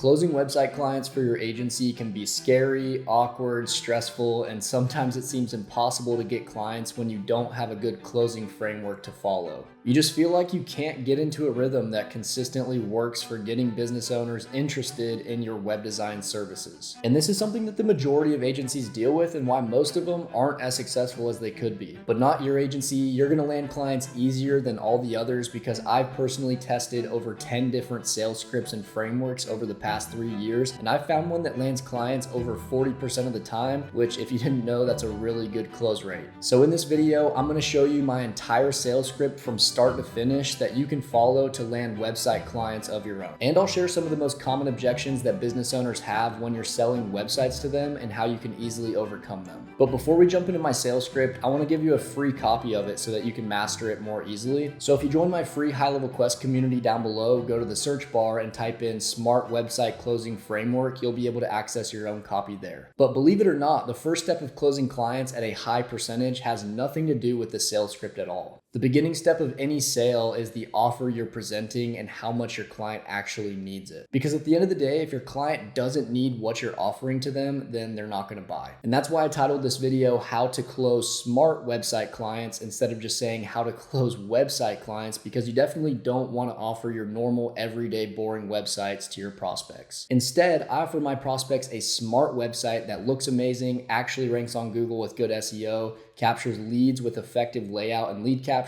Closing website clients for your agency can be scary, awkward, stressful, and sometimes it seems impossible to get clients when you don't have a good closing framework to follow. You just feel like you can't get into a rhythm that consistently works for getting business owners interested in your web design services. And this is something that the majority of agencies deal with and why most of them aren't as successful as they could be. But not your agency. You're going to land clients easier than all the others because I've personally tested over 10 different sales scripts and frameworks over the past 3 years, and I've found one that lands clients over 40% of the time, which if you didn't know, that's a really good close rate. So in this video, I'm going to show you my entire sales script from start to finish that you can follow to land website clients of your own. And I'll share some of the most common objections that business owners have when you're selling websites to them and how you can easily overcome them. But before we jump into my sales script, I want to give you a free copy of it so that you can master it more easily. So if you join my free HighLevel Quest community down below, go to the search bar and type in Smart Website Closing Framework, you'll be able to access your own copy there. But believe it or not, the first step of closing clients at a high percentage has nothing to do with the sales script at all. The beginning step of any sale is the offer you're presenting and how much your client actually needs it. Because at the end of the day, if your client doesn't need what you're offering to them, then they're not going to buy. And that's why I titled this video, How to Close Smart Website Clients, instead of just saying how to close website clients, because you definitely don't want to offer your normal, everyday, boring websites to your prospects. Instead, I offer my prospects a smart website that looks amazing, actually ranks on Google with good SEO, captures leads with effective layout and lead captures,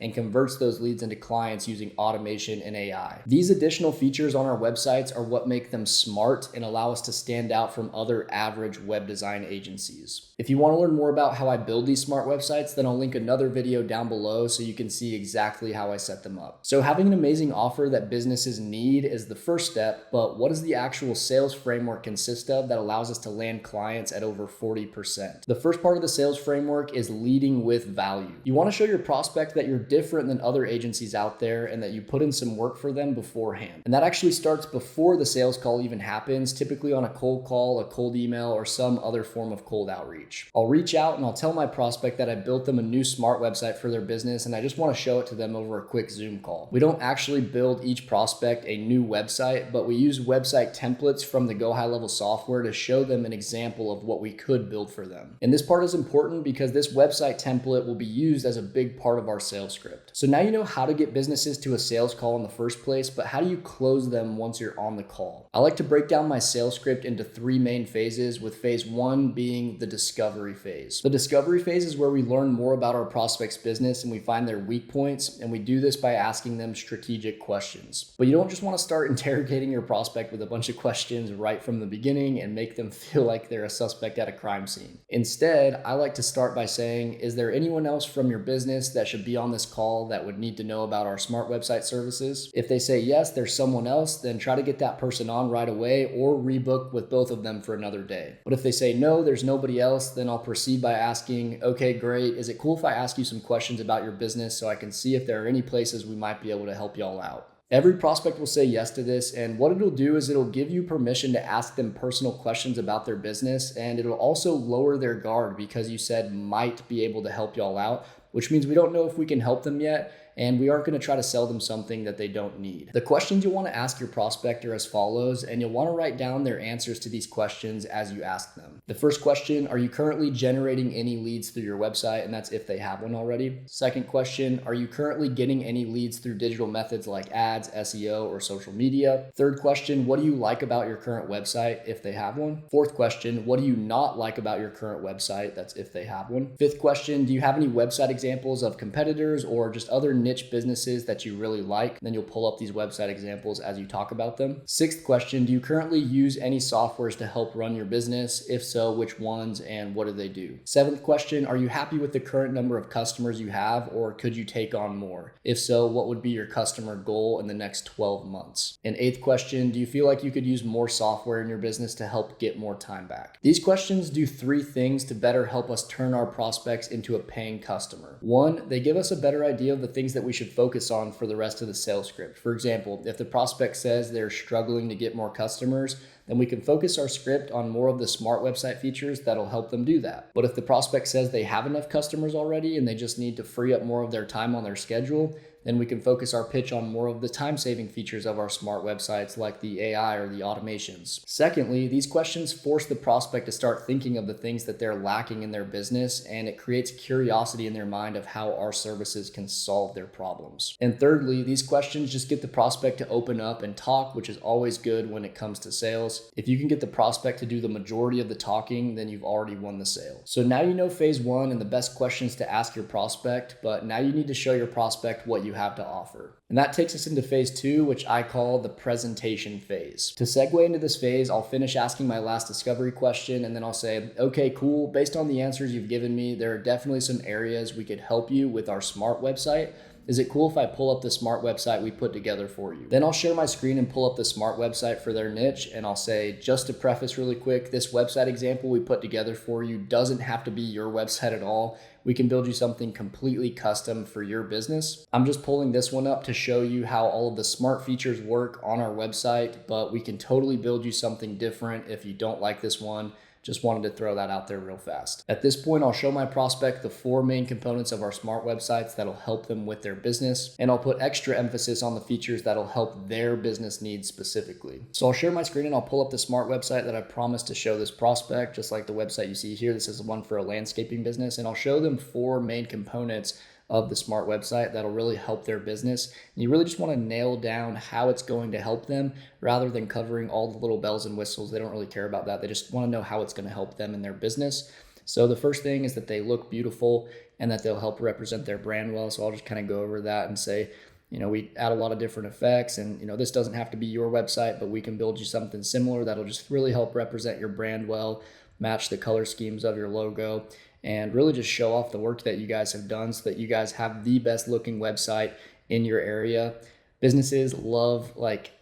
and converts those leads into clients using automation and AI. These additional features on our websites are what make them smart and allow us to stand out from other average web design agencies. If you want to learn more about how I build these smart websites, then I'll link another video down below so you can see exactly how I set them up. So having an amazing offer that businesses need is the first step, but what does the actual sales framework consist of that allows us to land clients at over 40%? The first part of the sales framework is leading with value. You want to show your prospect that you're different than other agencies out there and that you put in some work for them beforehand. And that actually starts before the sales call even happens, typically on a cold call, a cold email, or some other form of cold outreach. I'll reach out and I'll tell my prospect that I built them a new smart website for their business and I just want to show it to them over a quick Zoom call. We don't actually build each prospect a new website, but we use website templates from the GoHighLevel software to show them an example of what we could build for them. And this part is important because this website template will be used as a big part of our sales script. So now you know how to get businesses to a sales call in the first place, but how do you close them once you're on the call? I like to break down my sales script into 3 main phases, with phase 1 being the discovery phase. The discovery phase is where we learn more about our prospect's business and we find their weak points, and we do this by asking them strategic questions. But you don't just want to start interrogating your prospect with a bunch of questions right from the beginning and make them feel like they're a suspect at a crime scene. Instead, I like to start by saying, is there anyone else from your business that should be on this call that would need to know about our smart website services? If they say yes, there's someone else, then try to get that person on right away or rebook with both of them for another day. But if they say no, there's nobody else, then I'll proceed by asking, okay, great. Is it cool if I ask you some questions about your business so I can see if there are any places we might be able to help y'all out? Every prospect will say yes to this, and what it'll do is it'll give you permission to ask them personal questions about their business, and it'll also lower their guard because you said might be able to help y'all out, which means we don't know if we can help them yet, and we aren't going to try to sell them something that they don't need. The questions you want to ask your prospect are as follows, and you'll want to write down their answers to these questions as you ask them. The first question, are you currently generating any leads through your website? And that's if they have one already. Second question, are you currently getting any leads through digital methods like ads, SEO, or social media? Third question, what do you like about your current website if they have one? Fourth question, what do you not like about your current website? That's if they have one. Fifth question, do you have any website examples of competitors or just other niche businesses that you really like? Then you'll pull up these website examples as you talk about them. Sixth question, do you currently use any softwares to help run your business? If so, which ones and what do they do? Seventh question, are you happy with the current number of customers you have, or could you take on more? If so, what would be your customer goal in the next 12 months? And eighth question, do you feel like you could use more software in your business to help get more time back? These questions do 3 things to better help us turn our prospects into a paying customer. 1, they give us a better idea of the things that we should focus on for the rest of the sales script. For example, if the prospect says they're struggling to get more customers, then we can focus our script on more of the smart website features that'll help them do that. But if the prospect says they have enough customers already and they just need to free up more of their time on their schedule, then we can focus our pitch on more of the time-saving features of our smart websites like the AI or the automations. Secondly, these questions force the prospect to start thinking of the things that they're lacking in their business, and it creates curiosity in their mind of how our services can solve their problems. And thirdly, these questions just get the prospect to open up and talk, which is always good when it comes to sales. If you can get the prospect to do the majority of the talking, then you've already won the sale. So now you know phase one and the best questions to ask your prospect, but now you need to show your prospect what you have to offer. And that takes us into phase two, which I call the presentation phase. To segue into this phase, I'll finish asking my last discovery question, and then I'll say, okay, cool. Based on the answers you've given me, there are definitely some areas we could help you with our smart website. Is it cool if I pull up the smart website we put together for you? Then I'll share my screen and pull up the smart website for their niche. And I'll say, just to preface really quick, this website example we put together for you doesn't have to be your website at all. We can build you something completely custom for your business. I'm just pulling this one up to show you how all of the smart features work on our website, but we can totally build you something different if you don't like this one. Just wanted to throw that out there real fast. At this point, I'll show my prospect the 4 main components of our smart websites that'll help them with their business, and I'll put extra emphasis on the features that'll help their business needs specifically. So I'll share my screen and I'll pull up the smart website that I promised to show this prospect, just like the website you see here. This is the one for a landscaping business, and I'll show them 4 main components of the smart website that'll really help their business. And you really just want to nail down how it's going to help them rather than covering all the little bells and whistles. They don't really care about that. They just want to know how it's going to help them in their business. So the first thing is that they look beautiful and that they'll help represent their brand well. So I'll just kind of go over that and say, we add a lot of different effects, and this doesn't have to be your website, but we can build you something similar that'll just really help represent your brand well, match the color schemes of your logo, and really just show off the work that you guys have done so that you guys have the best looking website in your area. Businesses love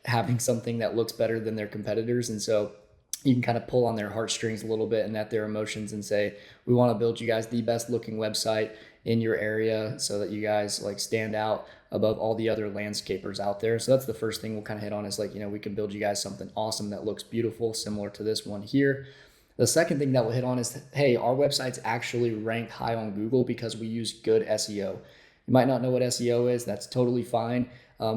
having something that looks better than their competitors. And so you can kind of pull on their heartstrings a little bit and at their emotions and say, we want to build you guys the best looking website in your area so that you guys stand out above all the other landscapers out there. So that's the first thing we'll kind of hit on is we can build you guys something awesome that looks beautiful, similar to this one here. The second thing that we'll hit on is, hey, our websites actually rank high on Google because we use good SEO. You might not know what SEO is. That's totally fine.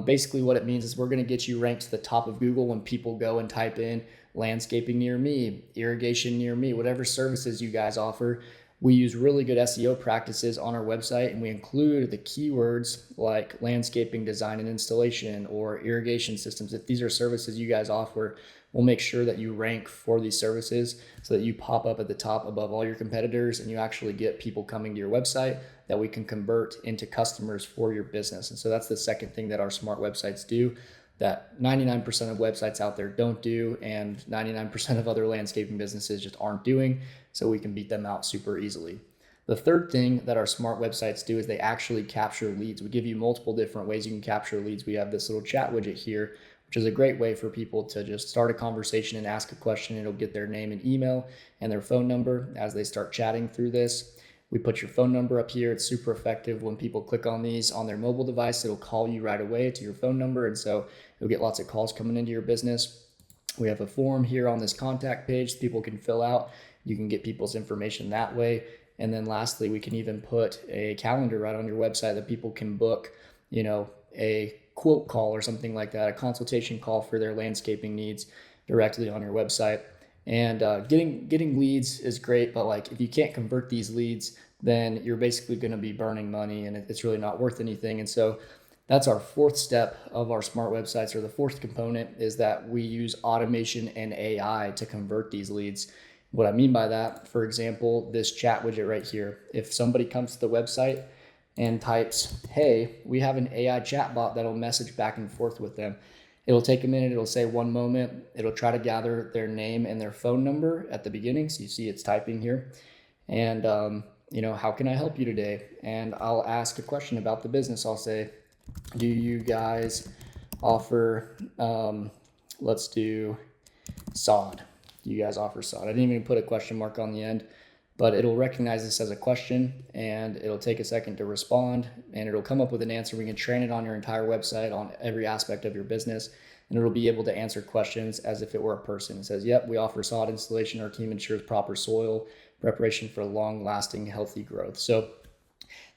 Basically what it means is we're going to get you ranked to the top of Google when people go and type in landscaping near me, irrigation near me, whatever services you guys offer. We use really good SEO practices on our website, and we include the keywords like landscaping design and installation or irrigation systems. If these are services you guys offer, we'll make sure that you rank for these services so that you pop up at the top above all your competitors and you actually get people coming to your website that we can convert into customers for your business. And so that's the second thing that our smart websites do that 99% of websites out there don't do, and 99% of other landscaping businesses just aren't doing, so we can beat them out super easily. The third thing that our smart websites do is they actually capture leads. We give you multiple different ways you can capture leads. We have this little chat widget here, which is a great way for people to just start a conversation and ask a question. It'll get their name and email and their phone number as they start chatting through this. We put your phone number up here. It's super effective. When people click on these on their mobile device, it'll call you right away to your phone number. And so you'll get lots of calls coming into your business. We have a form here on this contact page people can fill out. You can get people's information that way. And then lastly, we can even put a calendar right on your website that people can book, a quote call or something like that, a consultation call for their landscaping needs directly on your website. And getting leads is great, but if you can't convert these leads, then you're basically going to be burning money and it's really not worth anything. And so that's our fourth step of our smart websites, or the fourth component is that we use automation and AI to convert these leads. What I mean by that, for example, this chat widget right here, if somebody comes to the website and types, hey, we have an AI chatbot that'll message back and forth with them. It'll take a minute. It'll say 1 moment. It'll try to gather their name and their phone number at the beginning. So you see it's typing here. And, how can I help you today? And I'll ask a question about the business. I'll say, do you guys offer, let's do sod. Do you guys offer sod? I didn't even put a question mark on the end, but it'll recognize this as a question and it'll take a second to respond and it'll come up with an answer. We can train it on your entire website on every aspect of your business, and it'll be able to answer questions as if it were a person. It says, yep, we offer sod installation. Our team ensures proper soil preparation for long lasting healthy growth. So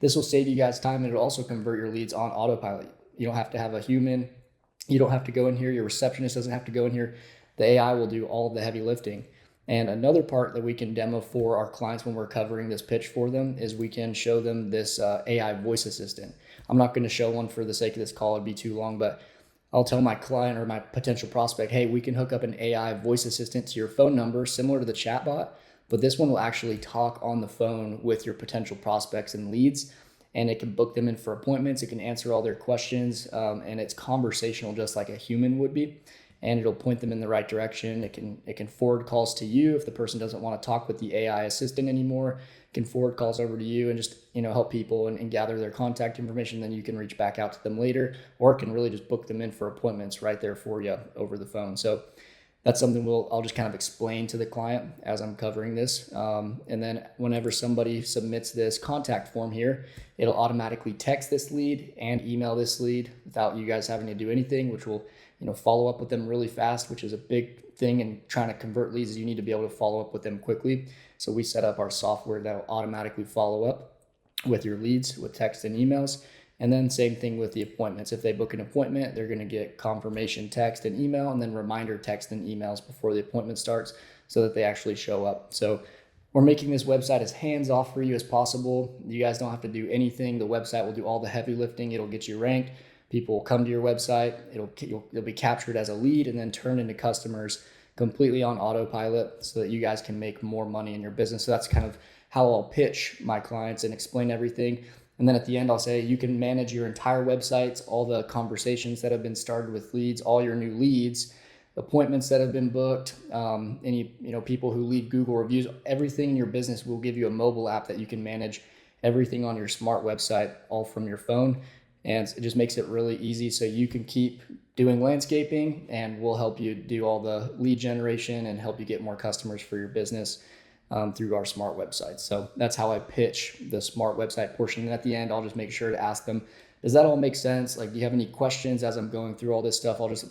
This will save you guys time, and it'll also convert your leads on autopilot. You don't have to have a human. You don't have to go in here. Your receptionist doesn't have to go in here. The AI will do all of the heavy lifting. And another part that we can demo for our clients when we're covering this pitch for them is we can show them this AI voice assistant. I'm not going to show one for the sake of this call. It'd be too long, but I'll tell my client or my potential prospect, hey, we can hook up an AI voice assistant to your phone number, similar to the chatbot, but this one will actually talk on the phone with your potential prospects and leads, and it can book them in for appointments. It can answer all their questions, and it's conversational just like a human would be. And it'll point them in the right direction. It can forward calls to you if the person doesn't want to talk with the AI assistant anymore. It can forward calls over to you and just help people and gather their contact information. Then you can reach back out to them later, or it can really just book them in for appointments right there for you over the phone. So that's something I'll just kind of explain to the client as I'm covering this. And then whenever somebody submits this contact form here, it'll automatically text this lead and email this lead without you guys having to do anything, which will follow up with them really fast, which is a big thing in trying to convert leads. You need to be able to follow up with them quickly. So we set up our software that will automatically follow up with your leads with text and emails. And then same thing with the appointments. If they book an appointment, they're going to get confirmation text and email, and then reminder text and emails before the appointment starts so that they actually show up. So we're making this website as hands-off for you as possible. You guys don't have to do anything. The website will do all the heavy lifting. It'll get you ranked. People will come to your website. You'll be captured as a lead and then turned into customers completely on autopilot so that you guys can make more money in your business. So that's kind of how I'll pitch my clients and explain everything. And then at the end, I'll say you can manage your entire websites, all the conversations that have been started with leads, all your new leads, appointments that have been booked, any people who leave Google reviews, everything in your business. Will give you a mobile app that you can manage everything on your smart website all from your phone. And it just makes it really easy so you can keep doing landscaping, and we'll help you do all the lead generation and help you get more customers for your business through our smart websites. So that's how I pitch the smart website portion. And at the end, I'll just make sure to ask them, does that all make sense? Like, do you have any questions as I'm going through all this stuff? I'll just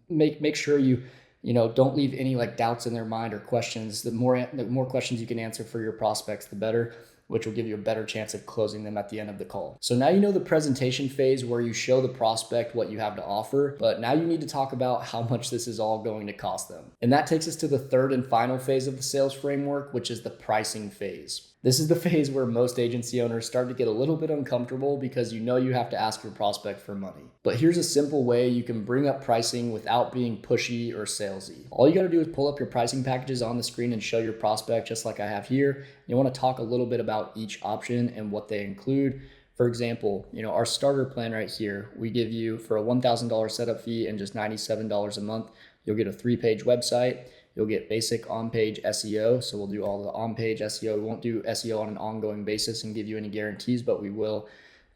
make sure you don't leave any doubts in their mind or questions. The more questions you can answer for your prospects, the better, which will give you a better chance of closing them at the end of the call. So now you know the presentation phase where you show the prospect what you have to offer, but now you need to talk about how much this is all going to cost them. And that takes us to the third and final phase of the sales framework, which is the pricing phase. This is the phase where most agency owners start to get a little bit uncomfortable because you have to ask your prospect for money. But here's a simple way you can bring up pricing without being pushy or salesy. All you got to do is pull up your pricing packages on the screen and show your prospect just like I have here. You want to talk a little bit about each option and what they include. For example, our starter plan right here, we give you for a $1,000 setup fee and just $97 a month, you'll get a 3-page website. You'll get basic on-page SEO. So we'll do all the on-page SEO. We won't do SEO on an ongoing basis and give you any guarantees, but we will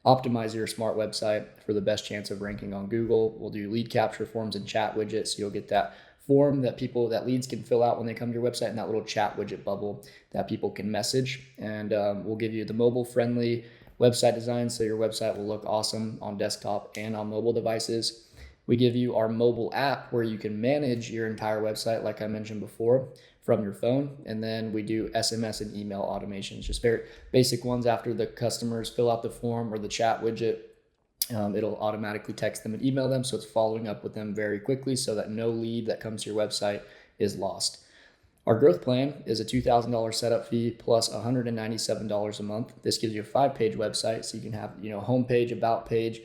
optimize your smart website for the best chance of ranking on Google. We'll do lead capture forms and chat widgets. So you'll get that form that leads can fill out when they come to your website, and that little chat widget bubble that people can message. And we'll give you the mobile-friendly website design, so your website will look awesome on desktop and on mobile devices. We give you our mobile app where you can manage your entire website, like I mentioned before, from your phone. And then we do SMS and email automations, just very basic ones. After the customers fill out the form or the chat widget, it'll automatically text them and email them. So it's following up with them very quickly so that no lead that comes to your website is lost. Our growth plan is a $2,000 setup fee plus $197 a month. This gives you a 5-page website. So you can have, homepage, about page,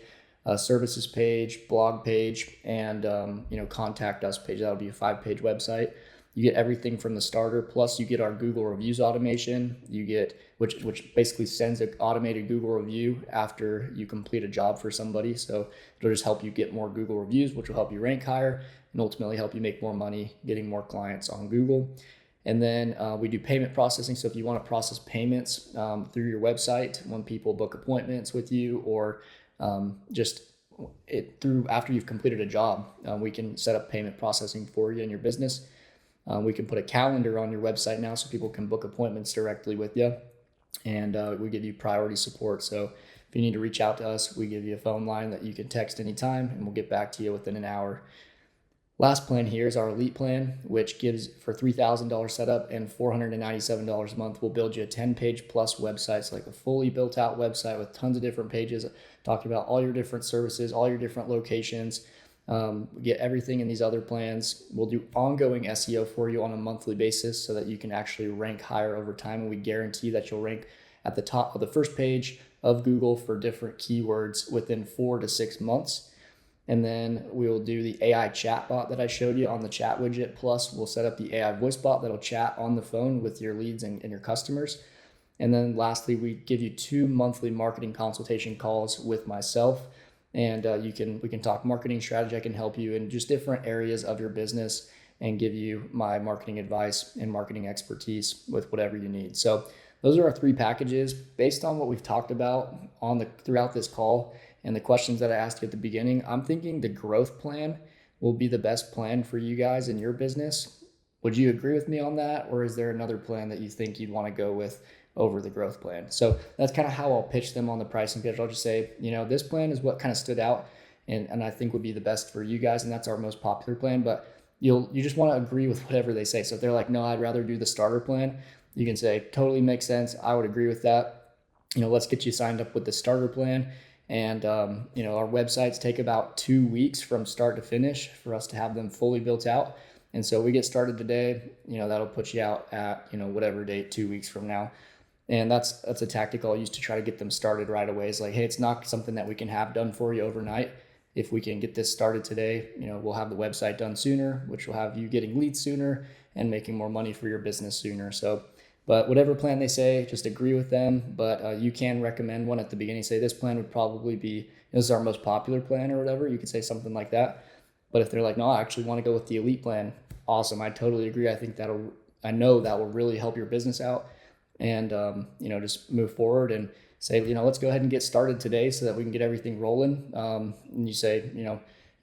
services page, blog page, and contact us page. That'll be a 5-page website. You get everything from the starter, plus you get our Google reviews automation. You get which basically sends an automated Google review after you complete a job for somebody. So it'll just help you get more Google reviews, which will help you rank higher and ultimately help you make more money getting more clients on Google. And then we do payment processing. So if you want to process payments through your website when people book appointments with you, or after you've completed a job, we can set up payment processing for you in your business. We can put a calendar on your website now so people can book appointments directly with you. And we give you priority support. So if you need to reach out to us, we give you a phone line that you can text anytime and we'll get back to you within an hour. Last plan here is our Elite plan, which gives for $3,000 setup and $497 a month. We'll build you a 10-page plus website. It's like a fully built out website with tons of different pages talking about all your different services, all your different locations. Get everything in these other plans. We'll do ongoing SEO for you on a monthly basis so that you can actually rank higher over time. And we guarantee that you'll rank at the top of the first page of Google for different keywords within 4 to 6 months. And then we'll do the AI chat bot that I showed you on the chat widget. Plus, we'll set up the AI voice bot that'll chat on the phone with your leads and your customers. And then lastly, we give you 2 monthly marketing consultation calls with myself. And we can talk marketing strategy. I can help you in just different areas of your business and give you my marketing advice and marketing expertise with whatever you need. So those are our 3 packages based on what we've talked about throughout this call and the questions that I asked you at the beginning. I'm thinking the growth plan will be the best plan for you guys in your business. Would you agree with me on that? Or is there another plan that you think you'd want to go with over the growth plan? So that's kind of how I'll pitch them on the pricing pitch. I'll just say, this plan is what kind of stood out and I think would be the best for you guys. And that's our most popular plan, but you just want to agree with whatever they say. So if they're like, no, I'd rather do the starter plan, you can say, totally makes sense. I would agree with that. Let's get you signed up with the starter plan. And, our websites take about 2 weeks from start to finish for us to have them fully built out. And so we get started today, that'll put you out at, whatever date, 2 weeks from now. And that's a tactic I'll use to try to get them started right away. It's like, hey, it's not something that we can have done for you overnight. If we can get this started today, we'll have the website done sooner, which will have you getting leads sooner and making more money for your business sooner. But whatever plan they say, just agree with them. But you can recommend one at the beginning. Say this plan would probably be, this is our most popular plan or whatever. You could say something like that. But if they're like, no, I actually want to go with the Elite plan, awesome. I totally agree. I know that will really help your business out. And, just move forward and say, let's go ahead and get started today so that we can get everything rolling. And you say,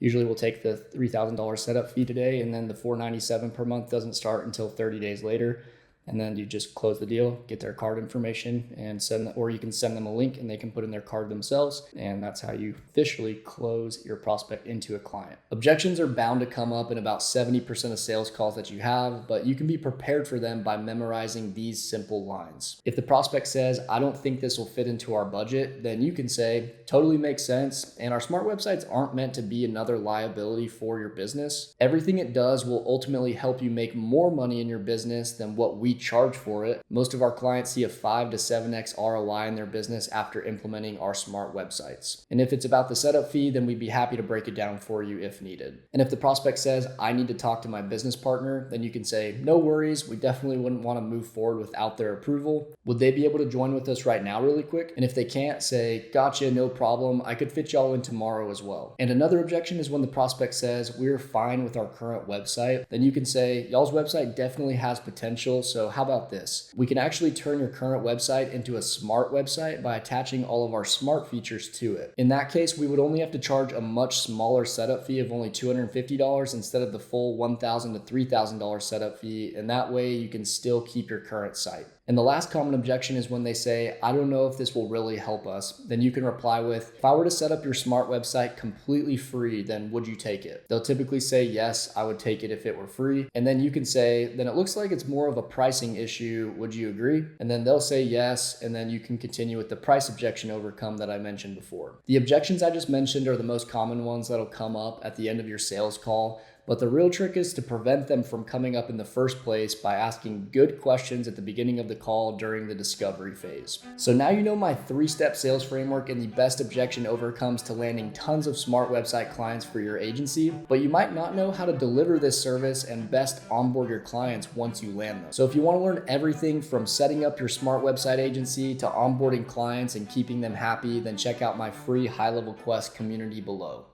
usually we'll take the $3,000 setup fee today, and then the $497 per month doesn't start until 30 days later. And then you just close the deal, get their card information and or you can send them a link and they can put in their card themselves. And that's how you officially close your prospect into a client. Objections are bound to come up in about 70% of sales calls that you have, but you can be prepared for them by memorizing these simple lines. If the prospect says, I don't think this will fit into our budget, then you can say, totally makes sense. And our smart websites aren't meant to be another liability for your business. Everything it does will ultimately help you make more money in your business than what we charge for it. Most of our clients see a 5 to 7x ROI in their business after implementing our smart websites. And if it's about the setup fee, then we'd be happy to break it down for you if needed. And if the prospect says, I need to talk to my business partner, then you can say, no worries, we definitely wouldn't want to move forward without their approval. Would they be able to join with us right now really quick? And if they can't, say, gotcha, no problem. I could fit y'all in tomorrow as well. And another objection is when the prospect says, we're fine with our current website, then you can say, y'all's website definitely has potential. So how about this? We can actually turn your current website into a smart website by attaching all of our smart features to it. In that case, we would only have to charge a much smaller setup fee of only $250 instead of the full $1,000 to $3,000 setup fee. And that way you can still keep your current site. And the last common objection is when they say, I don't know if this will really help us. Then you can reply with, if I were to set up your smart website completely free, then would you take it? They'll typically say, yes, I would take it if it were free. And then you can say, then it looks like it's more of a pricing issue. Would you agree? And then they'll say yes. And then you can continue with the price objection overcome that I mentioned before. The objections I just mentioned are the most common ones that'll come up at the end of your sales call. But the real trick is to prevent them from coming up in the first place by asking good questions at the beginning of the call during the discovery phase. So now you know my 3-step sales framework and the best objection overcomes to landing tons of smart website clients for your agency, but you might not know how to deliver this service and best onboard your clients once you land them. So if you want to learn everything from setting up your smart website agency to onboarding clients and keeping them happy, then check out my free HighLevel Quest community below.